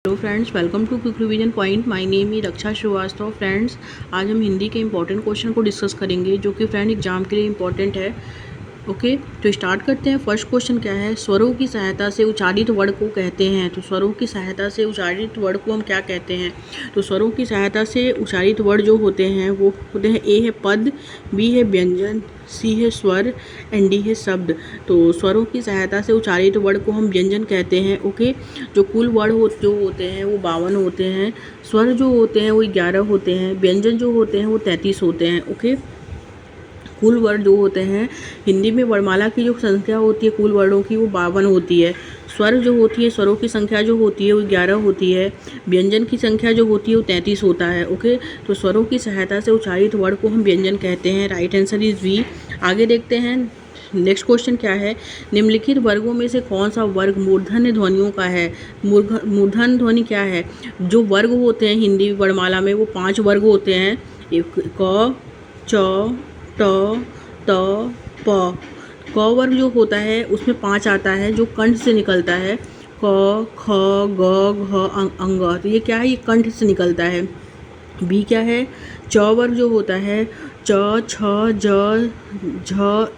Hello friends, welcome to quick revision point. My name is Raksha Shrivastava. Friends, आज हम हिंदी के important question को discuss करेंगे जो कि फ्रेंड एग्जाम के लिए इंपॉर्टेंट है। ओके, तो स्टार्ट करते हैं। फर्स्ट क्वेश्चन क्या है? स्वरों की सहायता से उच्चारित वर्ड को कहते हैं। तो स्वरों की सहायता से उच्चारित वर्ड को हम क्या कहते हैं? तो स्वरों की सहायता से उच्चारित वर्ड जो होते हैं वो होते हैं, ए है पद, बी है व्यंजन, सी है स्वर एंड डी है शब्द। तो स्वरों की सहायता से उच्चारित वर्ड को हम व्यंजन कहते हैं। ओके, जो कुल वर्ड जो होते हैं वो 52 होते हैं, स्वर जो होते हैं वो 11 होते हैं, व्यंजन जो होते हैं वो 33 होते हैं। ओके, कुल वर्ड जो होते हैं हिंदी में वर्णमाला की जो संख्या होती है कुल वर्डों की वो 52 होती है। स्वर जो होती है, स्वरों की संख्या जो होती है वो 11 होती है। व्यंजन की संख्या जो होती है वो 33 होता है। ओके, तो स्वरों की सहायता से उच्चारित वर्ड को हम व्यंजन कहते हैं। Right answer is B. आगे देखते हैं, नेक्स्ट क्वेश्चन क्या है? निम्नलिखित वर्गों में से कौन सा वर्ग मूर्धन्य ध्वनियों का है? मूर्धन्य ध्वनि क्या है? जो वर्ग होते हैं हिंदी वर्णमाला में वो 5 वर्ग होते हैं। एक क, च, ट, त, प। क वर्ग जो होता है उसमें 5 आता है जो कंठ से निकलता है। क, ख, ग, घ, अंग। तो ये क्या है? ये कंठ से निकलता है। बी क्या है? च वर्ग जो होता है, च, छ, ज, झ,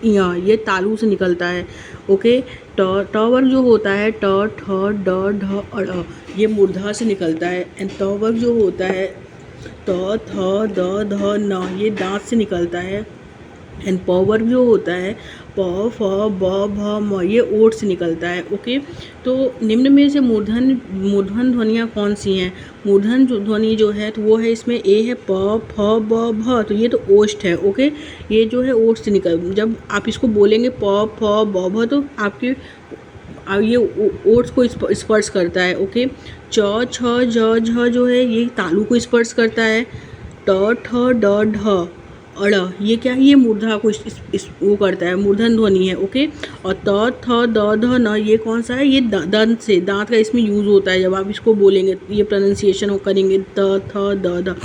य, ये तालु से निकलता है। ओके, ट वर्ग जो होता है, ट, ठ, ड, ढ, अ, ये मूर्धा से निकलता है। एंड त वर्ग जो होता है, त, थ, द, ध, न, ये दांत से निकलता है। एंड प वर्ग जो होता है, प, फ, ब, भ, म, ये ओठ से निकलता है। ओके, तो निम्न में से मूर्धन ध्वनियाँ कौन सी हैं? मूर्धन ध्वनि जो है तो वो है, इसमें ए है प, फ, ब, भ। तो ये तो ओष्ठ है। ओके, ये जो है ओठ से जब आप इसको बोलेंगे प, फ, ब, भ, तो आपके ये ओट्स को स्पर्श करता है। ओके, च, छ, ज, झ जो है ये तालु को स्पर्श करता है। ट, ठ, ड, ढ, अड़, ये क्या है? ये मूर्धा को वो करता है, मूर्धन ध्वनि है। ओके, और त, थ, द, ध, न, ये कौन सा है? ये दंत से, दांत का इसमें यूज़ होता है जब आप इसको बोलेंगे, ये प्रोनाउंसिएशन करेंगे त, थ, द, ध।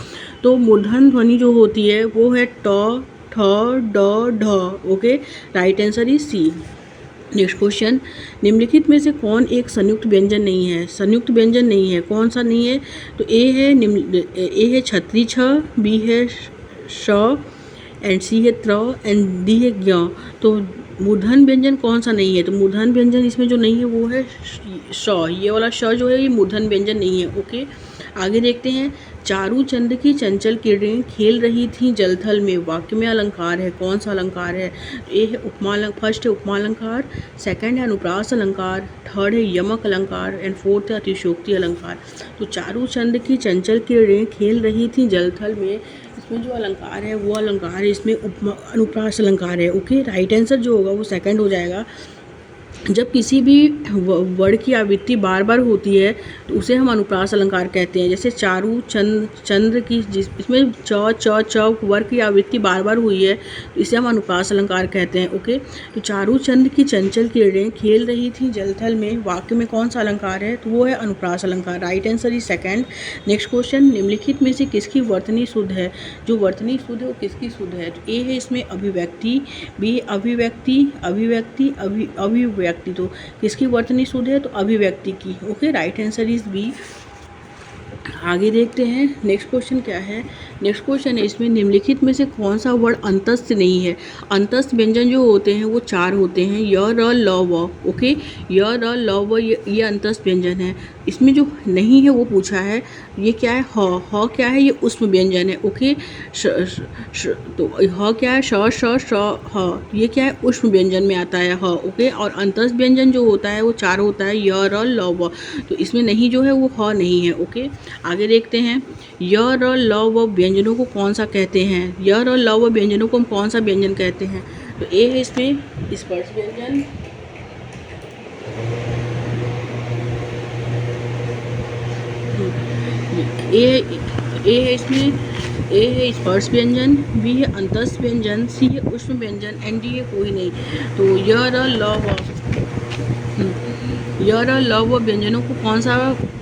तो मूर्धन ध्वनि जो होती है वो है ट, ठ, ड, ढ। Okay, right answer is C. Next question, निम्नलिखित में से कौन एक संयुक्त व्यंजन नहीं है? संयुक्त व्यंजन नहीं है, कौन सा नहीं है? तो ए है छत्री छ, बी है श, एंड सी है त्र, एंड डी है ज्ञ। तो मूर्धन व्यंजन कौन सा नहीं है? तो मूर्धन व्यंजन इसमें जो नहीं है वो है श। ये वाला श जो है ये मूर्धन व्यंजन नहीं है। ओके, आगे देखते हैं। चारू चंद की चंचल किरणें खेल रही थी जलथल में, वाक्य में अलंकार है, कौन सा अलंकार है? ए है उपमा, फर्स्ट है उपमा अलंकार, सेकंड है अनुप्रास अलंकार, थर्ड है यमक अलंकार एंड फोर्थ है अतिशयोक्ति अलंकार। तो चारू चंद की चंचल किरणें खेल रही थी जलथल में, इसमें जो अलंकार है वो अलंकार है, इसमें उपमा अनुप्रास अलंकार है। ओके, राइट आंसर जो होगा वो सेकंड हो जाएगा। जब किसी भी वर्ड की आवृत्ति बार बार होती है तो उसे हम अनुप्रास अलंकार कहते हैं। जैसे चारू चंद्र की, इसमें च वर्ड की आवृत्ति बार बार हुई है तो इसे हम अनुप्रास अलंकार कहते हैं। ओके, तो चारू चंद्र की चंचल किरणें खेल रही थी जलथल में, वाक्य में कौन सा अलंकार है? तो वो है अनुप्रास अलंकार। Right answer is second. Next question, निम्नलिखित में से किसकी वर्तनी शुद्ध है? जो वर्तनी शुद्ध है वो किसकी शुद्ध है? तो ए है इसमें अभिव्यक्ति, बी अभिव्यक्ति, अभिव्यक्ति, अभिव्यक्ति। तो किसकी वर्तनी शुद्ध है? तो अभिव्यक्ति की। Okay, right answer is B. आगे देखते हैं, नेक्स्ट क्वेश्चन क्या है? नेक्स्ट क्वेश्चन है, इसमें निम्नलिखित में से कौन सा वर्ड अंतस्थ नहीं है? अंतस्थ व्यंजन जो होते हैं वो 4 होते हैं, य, र, ल, व। ओके, य, र, ल, व, ये अंतस्थ व्यंजन है। इसमें जो नहीं है वो पूछा है, ये क्या है? ह क्या है? ये उष्म व्यंजन है। ओके, तो ह क्या है? श, श, ह, ये क्या है? उष्म व्यंजन में आता है ह। ओके, और अंतस्थ व्यंजन जो होता है वो 4 होता है, य, र, ल, व। तो इसमें नहीं जो है वो ह नहीं है। ओके, आगे देखते हैं। य, र, ल, व व्यंजनों को कौन सा कहते हैं? य, र, ल, व व्यंजनों को हम कौन सा व्यंजन कहते हैं? तो ए है इसमें स्पर्श व्यंजन, ए है इसमें, ए है स्पर्श व्यंजन, बी है अंतस्थ व्यंजन, सी है उष्म व्यंजन एंड डी है कोई नहीं। तो य, र, ल, व, य, र, ल, व व्यंजनों को कौन सा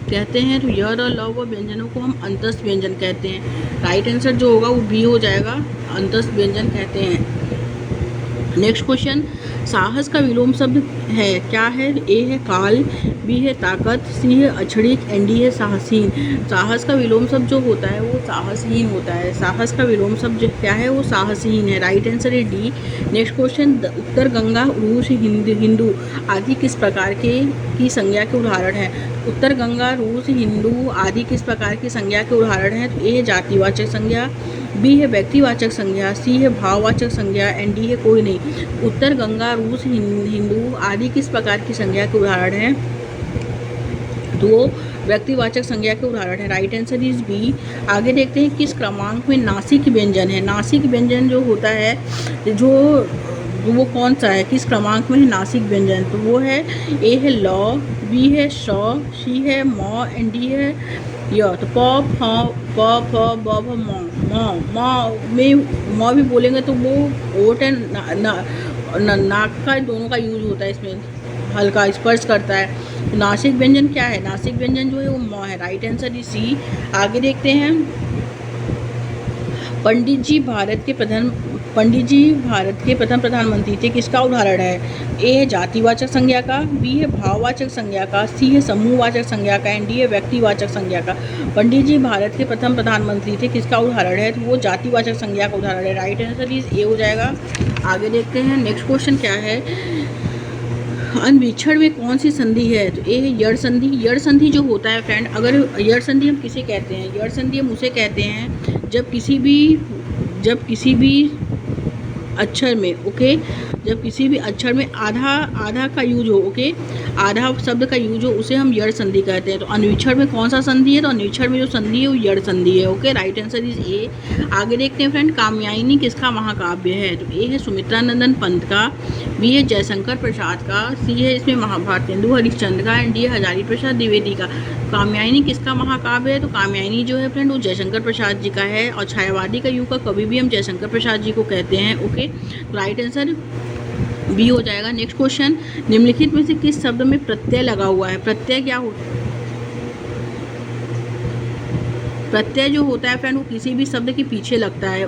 कहते हैं? तो य, र, ल, व व्यंजनों को हम अंतस्थ व्यंजन कहते हैं। राइट आंसर जो होगा वो बी हो जाएगा, अंतस्थ व्यंजन कहते हैं। नेक्स्ट क्वेश्चन, साहस का विलोम शब्द है क्या है? ए है काल, बी है ताकत, सी है अछड़िक एंड डी है साहसीन। साहस का विलोम शब्द जो होता है वो साहसहीन होता है। साहस का विलोम शब्द जो क्या है वो साहसहीन है। राइट आंसर है डी। नेक्स्ट क्वेश्चन, उत्तर गंगा, रूस, हिंदू आदि किस प्रकार के की संज्ञा के उदाहरण है। उत्तर गंगा, रूस, हिंदू आदि किस प्रकार की संज्ञा के उदाहरण है। तो ए है जातिवाचक संज्ञा, बी है व्यक्तिवाचक संज्ञा, सी है भाववाचक संज्ञा एंड डी है कोई नहीं। उत्तर गंगा, रूस, हिंदू आदि किस प्रकार की संज्ञा के उदाहरण है। तो व्यक्तिवाचक संज्ञा के उदाहरण है। Right answer is B. आगे देखते हैं किस क्रमांक में नासिक व्यंजन है। नासिक व्यंजन जो होता है जो वो कौन सा है, किस क्रमांक में है नासिक व्यंजन। तो वो है ए है ल, बी है श, सी है म एंड डी है य। तो प फ ब भ म में म भी बोलेंगे तो वो ओट है नाक का दोनों का यूज होता है, इसमें हल्का स्पर्श करता है। तो नासिक व्यंजन क्या है, नासिक व्यंजन जो है वो म है। Right answer is C. आगे देखते हैं पंडित जी भारत के प्रथम प्रधानमंत्री थे, किसका उदाहरण है। ए है जातिवाचक संज्ञा का, बी है भाववाचक संज्ञा का, सी है समूहवाचक संज्ञा का एंड डी है व्यक्तिवाचक संज्ञा का। पंडित जी भारत के प्रथम प्रधानमंत्री थे, किसका उदाहरण है। तो वो जातिवाचक संज्ञा का उदाहरण है। राइट आंसर इज ए हो जाएगा। आगे देखते हैं नेक्स्ट क्वेश्चन क्या है, अन्वीक्षण में कौन सी संधि है। तो ए है यड़ संधि। यड़ संधि जो होता है फ्रेंड, अगर यड़ संधि हम किसे कहते हैं, यड़ संधि हम उसे कहते हैं जब किसी भी अक्षर में जब किसी भी अक्षर में आधा का यूज हो, आधा शब्द का यूज हो, उसे हम यड़ संधि कहते हैं। तो अन्वीक्षण में कौन सा संधि है, तो अन्वीक्षण में जो संधि है वो यड़ संधि है। Right answer is A. आगे देखते हैं फ्रेंड, कात्यायनी किसका महाकाव्य है। तो ए है सुमित्रा नंदन पंत का, बी है जयशंकर प्रसाद का, सी है इसमें महाभारतेंदु हरिश्चंद्र का एंड डी है हजारी प्रसाद द्विवेदी का। कात्यायनी किसका महाकाव्य है। तो कात्यायनी जो है फ्रेंड वो जयशंकर प्रसाद जी का है और छायावादी का युग का कवि भी हम जयशंकर प्रसाद जी को कहते हैं। तो राइट आंसर बी हो जाएगा। नेक्स्ट क्वेश्चन, निम्नलिखित में से किस शब्द में प्रत्यय लगा हुआ है। प्रत्यय क्या होता है, प्रत्यय जो होता है फ्रेंड वो किसी भी शब्द के पीछे लगता है।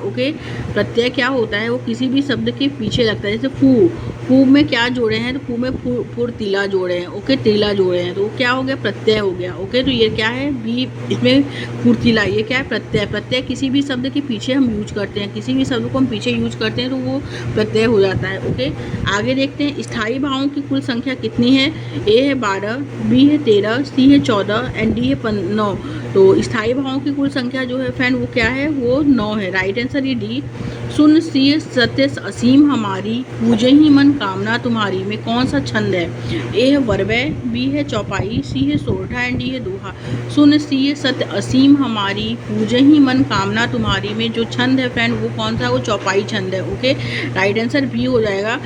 प्रत्यय क्या होता है, वो किसी भी शब्द के पीछे लगता है। जैसे फू में क्या जोड़े हैं, तो फू में फुर्तीला जोड़े हैं, तीला जोड़े हैं, तो वो क्या हो गया, प्रत्यय हो गया। तो ये क्या है, बी इसमें फुर्तीला, ये क्या है, प्रत्यय। प्रत्यय किसी भी शब्द के पीछे हम यूज करते हैं, किसी भी शब्द को हम पीछे यूज करते हैं तो वो प्रत्यय हो जाता है। आगे देखते हैं स्थायी भावों की कुल संख्या कितनी है। ए है 12, बी है 13, सी है 14 एंड डी है 9। तो स्थायी भावों की कुल संख्या जो है फ्रेंड वो क्या है, वो 9 है। राइट आंसर ये डी। शून्य सी सत्य असीम हमारी, पूजे ही मन कामना तुम्हारी में कौन सा छंद है। ए है वरवय, बी है चौपाई, सी है सोरठा एंड डी है दोहा। शून्य सी सत्य असीम हमारी, पूजे ही मन कामना तुम्हारी में जो छंद है फ्रेंड वो कौन सा, वो चौपाई छंद है। राइट आंसर बी हो जाएगा।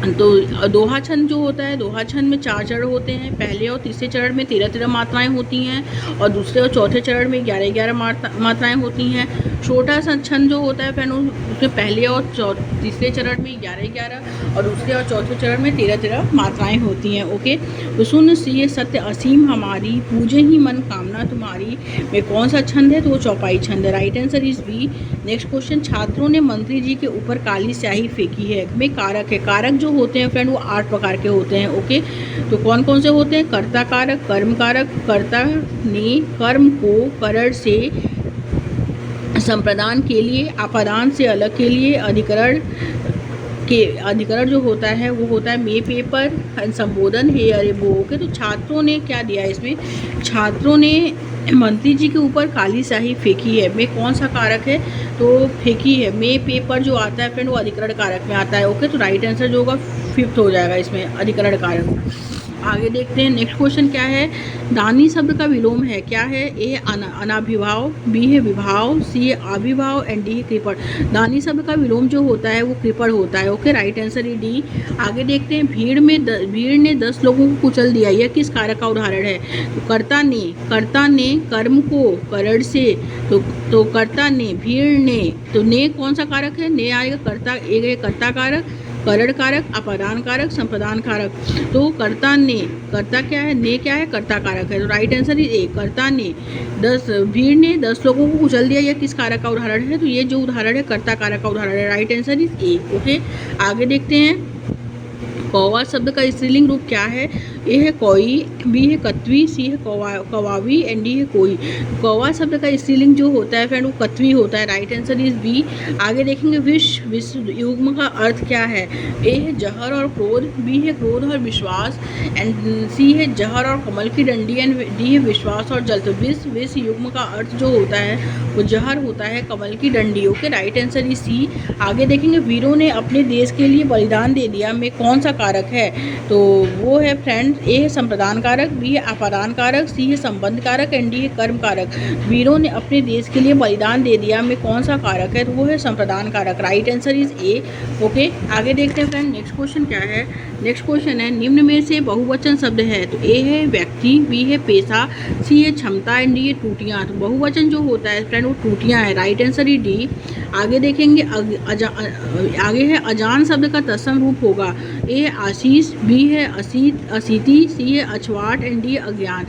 तो दोहा छंद जो होता है, दोहा छंद में 4 चरण होते हैं। पहले और तीसरे चरण में 13-13 मात्राएं होती हैं और दूसरे और चौथे चरण में 11-11 मात्राएं होती हैं। छोटा सा छंद जो होता है फ्रेंड उसमें पहले और तीसरे चरण में 11-11 और दूसरे और चौथे चरण में 13-13 मात्राएं होती हैं। तो शून्य सी सत्य असीम हमारी, पूजे ही मन कामना तुम्हारी में कौन सा छंद है, तो वो चौपाई छंद है। Right answer is B. Next question, छात्रों ने मंत्री जी के ऊपर काली स्याही फेंकी है में कारक है। कारक जो होते हैं फ्रेंड वो 8 प्रकार के होते हैं। तो कौन कौन से होते हैं, कर्ता कारक, कर्म कारक, कर्ता ने कर्म को करण से संप्रदान के लिए, अपादान से अलग के लिए, अधिकरण जो होता है वो होता है मे पेपर, संबोधन हे अरे वो। तो छात्रों ने क्या दिया है इसमें, छात्रों ने मंत्री जी के ऊपर काली स्याही फेंकी है में कौन सा कारक है, तो फेंकी है मे पेपर जो आता है फ्रेंड वो अधिकरण कारक में आता है। तो राइट आंसर जो होगा 5th हो जाएगा इसमें, अधिकरण कारक। आगे देखते हैं नेक्स्ट क्वेश्चन क्या है, दानी शब्द का विलोम है क्या है। ए अनाभिभाव, बी है विभाव, सी है आविभाव एंड डी है कृपण। दानी शब्द का विलोम जो होता है वो कृपण होता है। राइट आंसर है डी। आगे देखते हैं भीड़ ने 10 लोगों को कुचल दिया, यह किस कारक का उदाहरण है। तो कर्ता ने कर्म को करण से, तो कर्ता ने, भीड़ ने, तो ने कौन सा कारक है, ने आएगा कर्ता, एक कर्ता कारक, करण कारक, अपादान कारक, संप्रदान कारक। तो कर्ता क्या है, ने क्या है, कर्ता कारक है। तो राइट आंसर इज ए। कर्ता ने भीड़ ने 10 लोगों को कुचल दिया, यह किस कारक का उदाहरण है, तो ये जो उदाहरण है कर्ता कारक का उदाहरण है। Right answer is A. आगे देखते हैं कौवा शब्द का स्त्रीलिंग रूप क्या है। ए है कोई, बी है कत्वी, सी है कवावी एंड डी है कोई। कौवा शब्द का स्त्रीलिंग जो होता है फ्रेंड वो कत्वी होता है। Right answer is B. आगे देखेंगे विश्व युग्म का अर्थ क्या है। ए है जहर और क्रोध, बी है क्रोध और विश्वास एंड सी है जहर और कमल की डंडी एंड डी है विश्वास और जल। तो विश्व युग्म का अर्थ जो होता है वो जहर होता है, कमल की डंडी। Okay, right answer is C. आगे देखेंगे वीरों ने अपने देश के लिए बलिदान दे दिया में कौन सा कारक है। तो वो है फ्रेंड ए है संप्रदान कारक, बी है अपादान कारक, सी है संबंध कारक एंड डी है कर्म कारक। वीरों ने अपने देश के लिए बलिदान दे दिया में कौन सा कारक है। तो वो है संप्रदान कारक। Right answer is A. Okay, आगे देखते हैं फ्रेंड नेक्स्ट क्वेश्चन क्या है। नेक्स्ट क्वेश्चन है निम्न में से बहुवचन शब्द है। तो ए है व्यक्ति, बी है पेशा, सी है क्षमता एंड डी है टूटियाँ। तो बहुवचन जो होता है फ्रेंड वो टूटियाँ है। Right answer is D. आगे देखेंगे आगे है अजान शब्द का तत्सम रूप होगा। ए है आशीष, बी है असीति, सी है अछवाट एंड डी अज्ञान।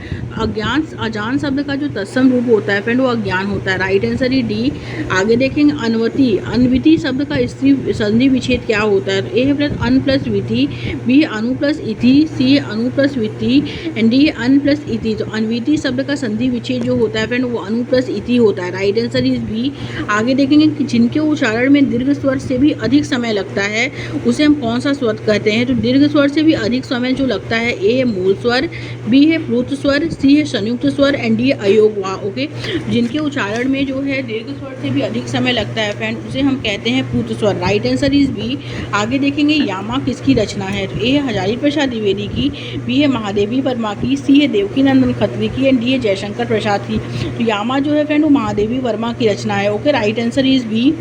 अजान शब्द का जो तत्सम रूप होता है फ्रेंड वो अज्ञान होता है। Right answer is D. आगे देखेंगे अनविति शब्द का स्त्री संधि विच्छेद क्या होता है। ए है प्लस अन प्लस विधि, बी है अनु प्लस इति, सी है अनु प्लस विति एंड डी है अन प्लस इति। तो अनविति शब्द का संधि विच्छेद जो होता है फ्रेंड वो अनु प्लस इति होता है। Right answer is B. आगे देखेंगे कि जिनके उच्चारण में दीर्घ स्वर से भी अधिक समय लगता है उसे हम कौन सा स्वर कहते हैं। तो दीर्घ स्वर से भी अधिक समय जो लगता है ए है मूल स्वर, बी है प्लुत स्वर, सी है संयुक्त स्वर एंड डी है अयोग वा। ओके, जिनके उच्चारण में जो है दीर्घ स्वर से भी अधिक समय लगता है फ्रेंड उसे हम कहते हैं प्लुत स्वर। Right answer is B. आगे देखेंगे यामा किसकी रचना है। तो ए है हजारी प्रसाद द्विवेदी की, बी है महादेवी वर्मा की, सी है देवकी नंदन खत्री की एंड डी है जयशंकर प्रसाद की। तो यामा जो है फ्रेंड वो महादेवी वर्मा की रचना है। Okay, right answer is B.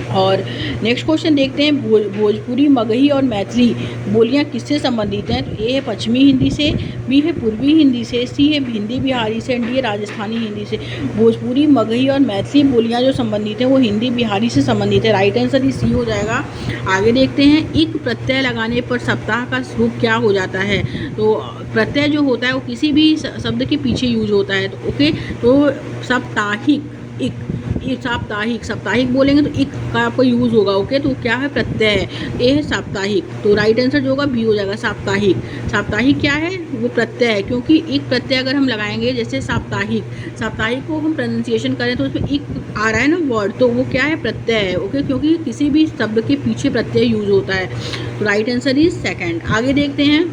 और नेक्स्ट क्वेश्चन देखते हैं भोजपुरी, मगही और मैथिली बोलियां किससे संबंधित हैं। तो ए है पश्चिमी हिंदी से, बी है पूर्वी हिंदी से, सी है हिंदी बिहारी से एंड डी है राजस्थानी हिंदी से। भोजपुरी, मगही और मैथिली बोलियां जो संबंधित हैं वो हिंदी बिहारी से संबंधित है। राइट आंसर ही सी हो जाएगा। आगे देखते हैं इक प्रत्यय लगाने पर सप्ताह का रूप क्या हो जाता है। तो प्रत्यय जो होता है वो किसी भी शब्द के पीछे यूज होता है। तो ओके, तो साप्ताहिक, साप्ताहिक बोलेंगे तो इक का आपको यूज़ होगा। ओके, तो क्या है प्रत्यय है, ए है साप्ताहिक। तो राइट आंसर जो होगा बी हो जाएगा साप्ताहिक। साप्ताहिक क्या है वो प्रत्यय है, क्योंकि इक प्रत्यय अगर हम लगाएंगे जैसे साप्ताहिक को हम प्रोनाउंसिएशन करें तो उसमें इक आ रहा है ना वर्ड, तो वो क्या है प्रत्यय है। ओके, क्योंकि किसी भी शब्द के पीछे प्रत्यय यूज होता है। तो राइट आंसर इज सेकेंड। आगे देखते हैं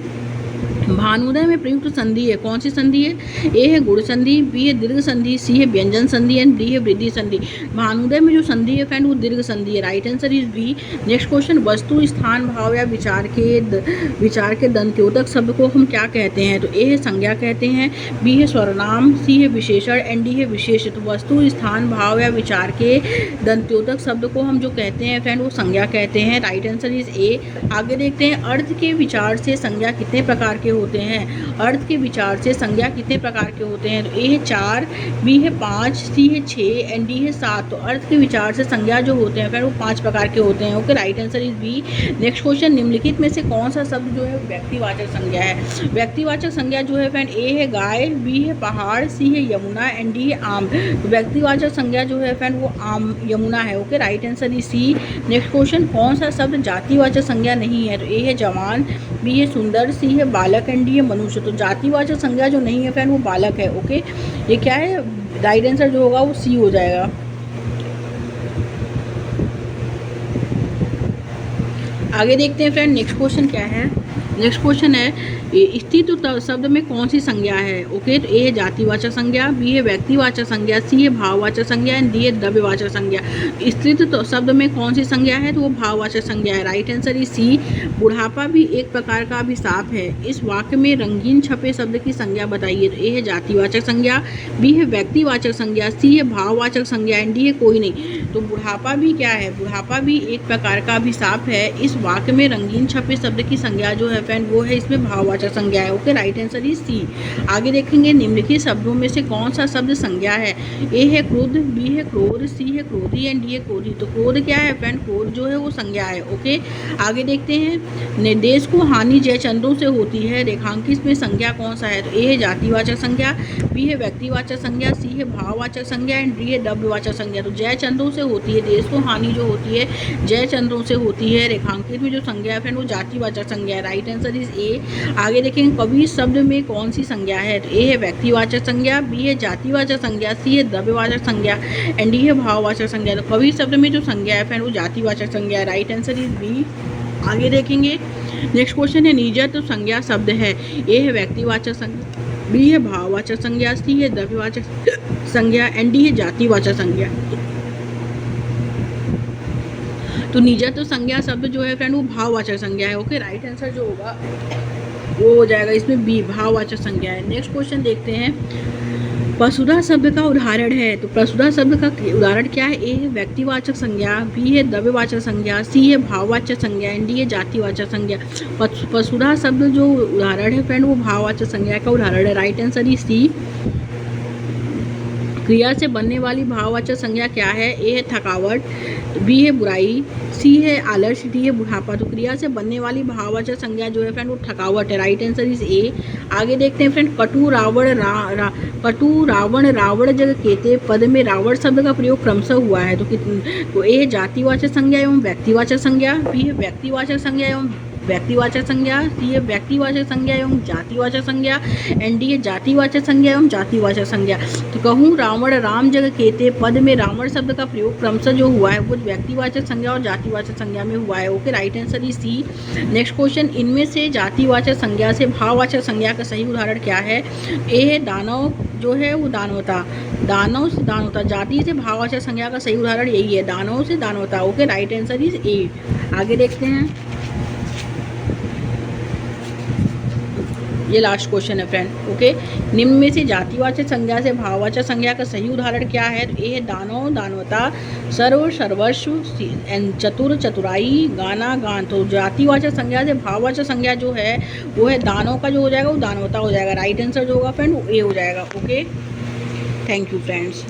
भानुदय में प्रयुक्त संधि है, कौन सी संधि है। ए है गुण संधि, बी है दीर्घ संधि, सी है व्यंजन संधि एंड डी है वृद्धि संधि। भानुदय में जो संधि है फ्रेंड वो दीर्घ संधि है। Right answer is B. Next question वस्तु, स्थान, भाव या विचार के दंत्योतक शब्द को हम क्या कहते हैं। तो ए है संज्ञा कहते हैं, बी है सर्वनाम, सी है विशेषण एंड डी है विशेष। तो वस्तु, स्थान, भाव या विचार के दंत्योतक शब्द को हम जो कहते हैं फ्रेंड वो संज्ञा कहते हैं। Right answer is A. आगे देखते हैं अर्थ के विचार से संज्ञा कितने प्रकार के होते हैं। अर्थ के विचार से संज्ञा कितने प्रकार के होते हैं। तो ए है 4, बी है 5, सी है 6 एंड डी है 7। तो अर्थ के विचार से संज्ञा जो होते हैं फ्रेंड वो 5 प्रकार के होते हैं। Okay, right answer is B. Next question निम्नलिखित में से कौन सा शब्द जो है व्यक्तिवाचक संज्ञा है। व्यक्तिवाचक संज्ञा जो है फ्रेंड ए है गाय, बी है पहाड़, सी है यमुना एंड डी है आम। तो व्यक्तिवाचक संज्ञा जो है फ्रेंड वो आम यमुना है। Okay, right answer is C. Next question कौन सा शब्द जातिवाचक संज्ञा नहीं है। तो ए है जवान, बी है सुंदर, सी है बालक एंड डी है मनुष्य। तो जातिवाचक संज्ञा जो नहीं है फ्रेंड वो बालक है। ओके, ये क्या है राइट आंसर जो होगा वो सी हो जाएगा। आगे देखते हैं फ्रेंड नेक्स्ट क्वेश्चन क्या है। नेक्स्ट क्वेश्चन है स्थित शब्द में कौन सी संज्ञा है। ओके, तो ए है जातिवाचक संज्ञा, बी है व्यक्तिवाचक संज्ञा, सी है भाववाचक संज्ञा एंड डी है द्रव्यवाचक संज्ञा। स्थित शब्द में कौन सी संज्ञा है तो वो भाववाचक संज्ञा है। Right answer is C. बुढ़ापा भी एक प्रकार का अभिशाप है, इस वाक्य में रंगीन छपे शब्द की संज्ञा बताइए। तो ए है जातिवाचक संज्ञा, बी है व्यक्तिवाचक संज्ञा, सी है भाववाचक संज्ञा एंड डी है कोई नहीं। तो बुढ़ापा भी क्या है, बुढ़ापा भी एक प्रकार का अभिशाप है, इस वाक्य में रंगीन छपे शब्द की संज्ञा जो है फ्रेंड वो है इसमें भाववाचक संज्ञा है। Okay, right answer is C. आगे देखेंगे निम्नलिखित शब्दों में से कौन सा शब्द संज्ञा है। ए है क्रोध, बी है क्रोध, सी है क्रोधी एंड डी है क्रोधी। तो क्रोध क्या है फ्रेंड, क्रोध जो है वो संज्ञा है। ओके, आगे देखते हैं निर्देश को हानि जय चंद्रों से होती है, रेखांकित में संज्ञा कौन सा है। तो ए है जातिवाचक संज्ञा, बी है व्यक्तिवाचक संज्ञा, सी है भाववाचक संज्ञा एंड डी है द्रव्यवाचक संज्ञा। तो जय चंद्रों से होती है, देश को हानि जो होती है जय चंद्रों से होती है, रेखांकित में जो संज्ञा है फ्रेंड वो जातिवाचक संज्ञा है। Right answer is A. आगे आगे देखेंगे कवि शब्द में कौन सी संज्ञा है। तो ए है व्यक्तिवाचक संज्ञा, बी है जातिवाचक संज्ञा, सी है द्रव्यवाचक संज्ञा एंड डी है भाववाचक संज्ञा। तो कवि शब्द में जो संज्ञा है फ्रेंड वो जातिवाचक संज्ञा है। Right answer is B. आगे देखेंगे नेक्स्ट क्वेश्चन है निजत तो संज्ञा शब्द है। ए है व्यक्तिवाचक संज्ञा, बी है भाववाचक संज्ञा, सी है द्रव्यवाचक संज्ञा एंड डी है जातिवाचक संज्ञा। तो निजत तो संज्ञा शब्द जो है फ्रेंड वो भाववाचक संज्ञा है। ओके, राइट आंसर जो होगा वो हो जाएगा इसमें बी, भाववाचक संज्ञा है। नेक्स्ट क्वेश्चन देखते हैं प्रसुधा शब्द का उदाहरण है। तो प्रसुधा शब्द का उदाहरण क्या है। ए है व्यक्तिवाचक संज्ञा, बी है द्रव्यवाचक संज्ञा, सी है भाववाचक संज्ञा एंड डी है जातिवाचक संज्ञा। प्रसुधा शब्द जो उदाहरण है फ्रेंड वो भाववाचक संज्ञा का उदाहरण है। Right answer is C. क्रिया से बनने वाली भाववाचक संज्ञा क्या है। ए है थकावट, बी है बुराई, सी है आलस, डी है बुढ़ापा। तो क्रिया से बनने वाली भाववाचक संज्ञा जो है फ्रेंड वो थकावट है। Right answer is A. आगे देखते हैं फ्रेंड कटु रावण रावण जग केते पद में रावण शब्द का प्रयोग क्रमशः हुआ है। तो ए है जातिवाचक संज्ञा एवं व्यक्तिवाचक संज्ञा, बी है व्यक्तिवाचक संज्ञा एवं व्यक्तिवाचक संज्ञा, सी है व्यक्तिवाचक संज्ञा एवं जातिवाचक संज्ञा एंड डी है जातिवाचक संज्ञा एवं जातिवाचक संज्ञा। तो कहूँ रावण राम जग केते पद में रावण शब्द का प्रयोग क्रमशः जो हुआ है वो व्यक्तिवाचक संज्ञा और जातिवाचक संज्ञा में हुआ है। Okay, right answer is C. Next question इनमें से जातिवाचक संज्ञा से भाववाचक संज्ञा का सही उदाहरण क्या है। ए है दानव जो है वो दानवता, दानव से दानवता। जाति से भाववाचक संज्ञा का सही उदाहरण यही है, दानव से दानवता। Okay, right answer is A. आगे देखते हैं ये लास्ट क्वेश्चन है फ्रेंड। ओके, निम्न में से जातिवाचक संज्ञा से भाववाचक संज्ञा का सही उदाहरण क्या है। तो ए है दानव दानवता, सर्व सर्वस्व, चतुर चतुराई, गाना गान। तो जातिवाचक संज्ञा से भाववाचक संज्ञा जो है वो है दानव का जो हो जाएगा वो दानवता हो जाएगा। राइट आंसर जो होगा फ्रेंड वो ए हो जाएगा। Okay, thank you friends.